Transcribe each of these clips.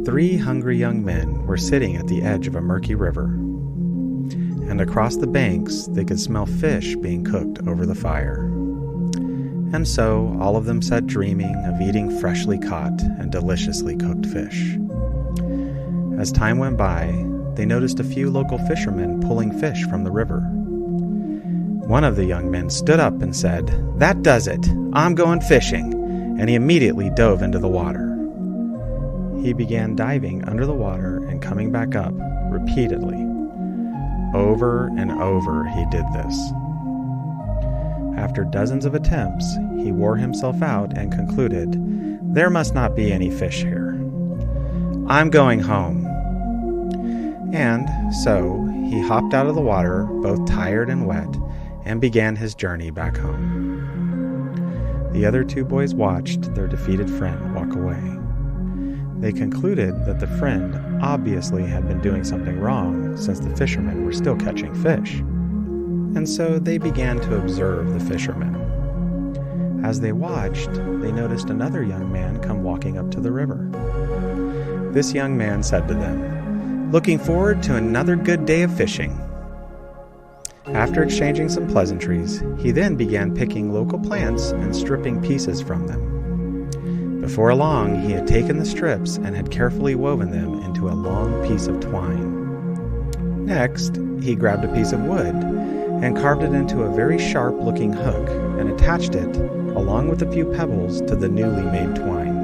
Three hungry young men were sitting at the edge of a murky river, and across the banks they could smell fish being cooked over the fire. And so all of them sat dreaming of eating freshly caught and deliciously cooked fish. As time went by, they noticed a few local fishermen pulling fish from the river. One of the young men stood up and said, "That does it! I'm going fishing!" And he immediately dove into the water. He began diving under the water and coming back up repeatedly. Over and over he did this. After dozens of attempts, he wore himself out and concluded, "There must not be any fish here. I'm going home." And so he hopped out of the water, both tired and wet, and began his journey back home. The other two boys watched their defeated friend walk away. They concluded that the friend obviously had been doing something wrong since the fishermen were still catching fish. And so they began to observe the fishermen. As they watched, they noticed another young man come walking up to the river. This young man said to them, "Looking forward to another good day of fishing." After exchanging some pleasantries, he then began picking local plants and stripping pieces from them. Before long, he had taken the strips and had carefully woven them into a long piece of twine. Next, he grabbed a piece of wood and carved it into a very sharp-looking hook and attached it, along with a few pebbles, to the newly made twine.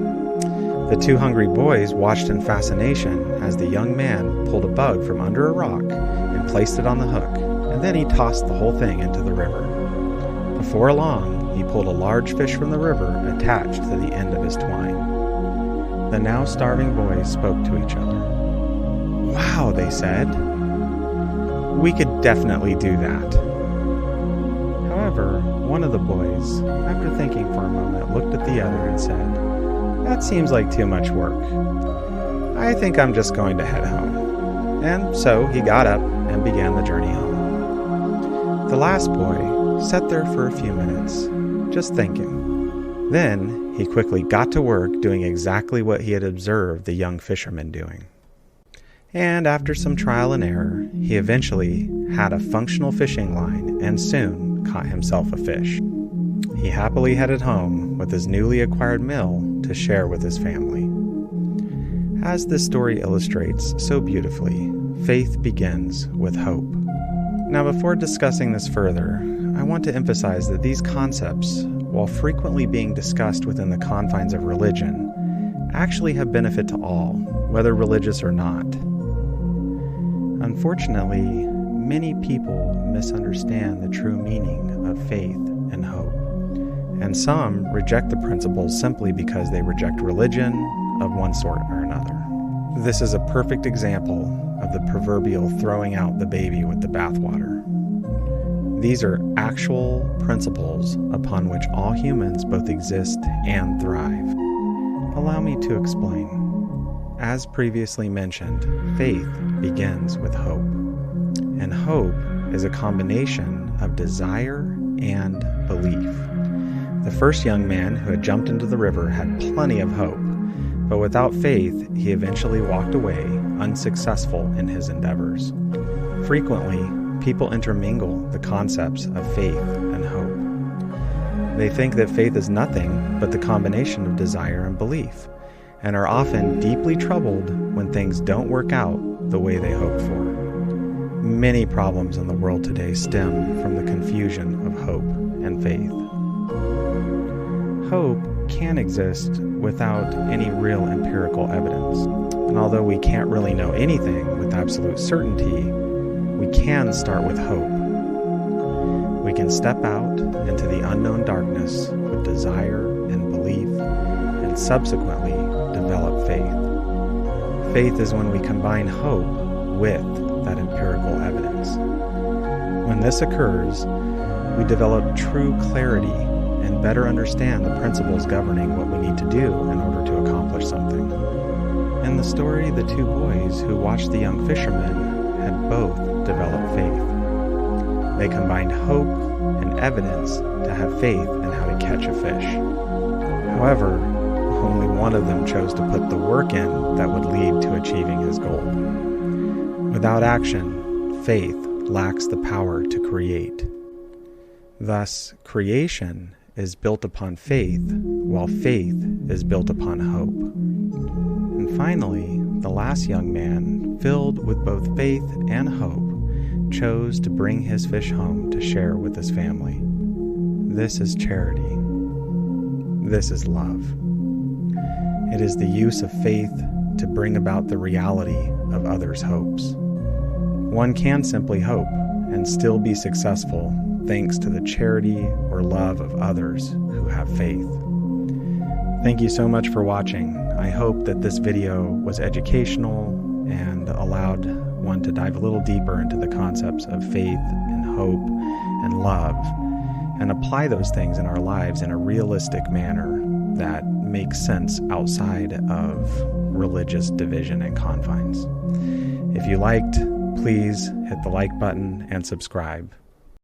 The two hungry boys watched in fascination as the young man pulled a bug from under a rock and placed it on the hook, and then he tossed the whole thing into the river. Before long, he pulled a large fish from the river attached to the end of his twine. The now starving boys spoke to each other. "Wow," they said. "We could definitely do that." However, one of the boys, after thinking for a moment, looked at the other and said, "That seems like too much work. I think I'm just going to head home." And so he got up and began the journey home. The last boy sat there for a few minutes, just thinking. Then he quickly got to work doing exactly what he had observed the young fishermen doing. And after some trial and error, he eventually had a functional fishing line and soon caught himself a fish. He happily headed home with his newly acquired meal to share with his family. As this story illustrates so beautifully, faith begins with hope. Now, before discussing this further, I want to emphasize that these concepts, while frequently being discussed within the confines of religion, actually have benefit to all, whether religious or not. Unfortunately, many people misunderstand the true meaning of faith and hope, and some reject the principles simply because they reject religion of one sort or another. This is a perfect example of the proverbial throwing out the baby with the bathwater. These are actual principles upon which all humans both exist and thrive. Allow me to explain. As previously mentioned, faith begins with hope. And hope is a combination of desire and belief. The first young man who had jumped into the river had plenty of hope, but without faith, he eventually walked away, unsuccessful in his endeavors. Frequently, people intermingle the concepts of faith and hope. They think that faith is nothing but the combination of desire and belief, and are often deeply troubled when things don't work out the way they hoped for. Many problems in the world today stem from the confusion of hope and faith. Hope can exist without any real empirical evidence, and although we can't really know anything with absolute certainty, we can start with hope. We can step out into the unknown darkness with desire and belief, and subsequently develop faith. Faith is when we combine hope with that empirical evidence. When this occurs, we develop true clarity and better understand the principles governing what we need to do in order to accomplish something. In the story, the two boys who watched the young fishermen had both developed faith. They combined hope and evidence to have faith in how catch a fish. However, only one of them chose to put the work in that would lead to achieving his goal. Without action, faith lacks the power to create. Thus, creation is built upon faith, while faith is built upon hope. And finally, the last young man, filled with both faith and hope, chose to bring his fish home to share with his family. This is charity. This is love. It is the use of faith to bring about the reality of others' hopes. One can simply hope and still be successful thanks to the charity or love of others who have faith. Thank you so much for watching. I hope that this video was educational and allowed one to dive a little deeper into the concepts of faith and hope and love and apply those things in our lives in a realistic manner that makes sense outside of religious division and confines. If you liked, please hit the like button and subscribe.